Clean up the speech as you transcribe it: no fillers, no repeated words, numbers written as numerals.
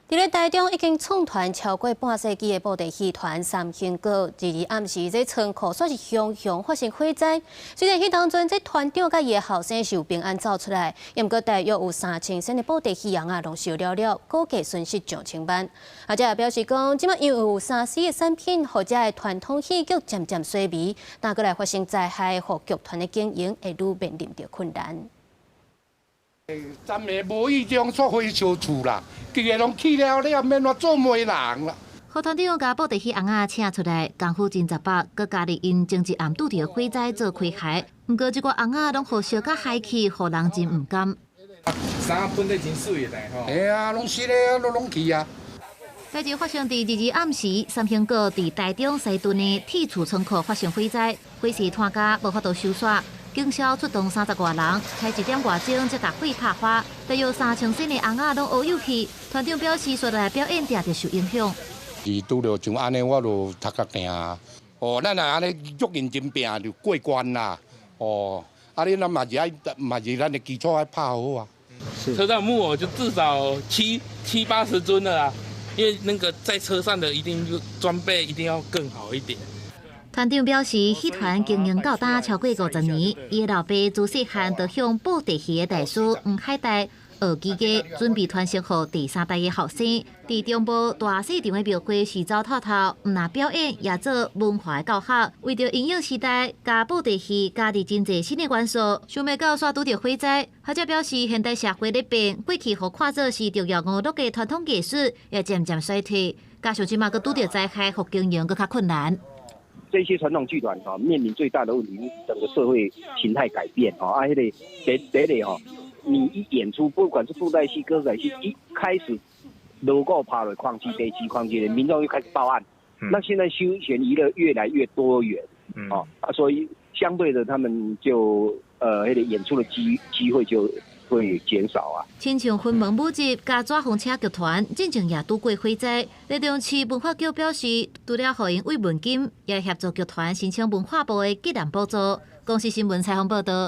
伫咧台中已经创团超过半世纪的布袋戏团三星阁，日暗时这仓库算是熊熊发生火灾。虽然迄当阵这团长甲伊的后生是有平安走出来，也毋过大约有3000身的布袋戏人拢受了，估计损失上千万。而且也表示讲，即摆因为有3C 的产品，或者的传统戏剧渐渐衰微，但过来发生灾害，互剧团的经营会愈面临着困难。 暂时无意中煞火烧厝啦，规个拢去了，免话做媒人啦。副团长甲布袋戏翁仔请出来，功夫真杂百，佮家己因前一暗拄着火灾做亏害。毋过即个翁仔拢互烧甲嗨去，互人真毋甘。衫喷得真水的吼。嘿啊，拢湿咧，拢去啊。代志发生伫日暗时，三星阁伫台中西屯的铁厝仓库发生火灾，火势拖甲无法度收煞。 警消出动30多人，开1点外钟才把火拍花，大约3000身的翁仔拢乌有去。团长表示，说来表演定就受影响。是拄着像安尼，我就头壳惊。哦，咱若安尼足认真拼就过关啦。哦，你咱嘛是咱的基础要拍好啊。车上木偶就至少7、80尊了啦，因为那个在车上的一定装备一定要更好一点。 团长表示，戏团经营到今超过50年，伊的老爸自细汉就向布袋戏的大师黄海带学技艺，准备传承给第3代的后生。伫中部大市场的庙会时走透透，毋但表演，也做文化的教学。为着应用时代，加布袋戏加入真侪新的元素，想要到煞拄着火灾。学者表示，现代社会在变，过去互看做是着业5乐的传统艺术，也渐渐衰退。加上即马佮拄着灾害，互经营佮较困难。 这些传统剧团面临最大的问题，整个社会形态改变那个第一你一演出，不管是布袋戏、歌仔戏，一开始如果拍了矿机、地基矿机，民众又开始报案。那现在休闲娱乐越来越多元，所以相对的他们就演出的机会就会减少啊。亲像云门舞集加纸风车剧团，进前也拄过火灾。立中市文化局表示，除了互因慰问金，也协助剧团申请文化部的技能补助。公司新闻采访报道。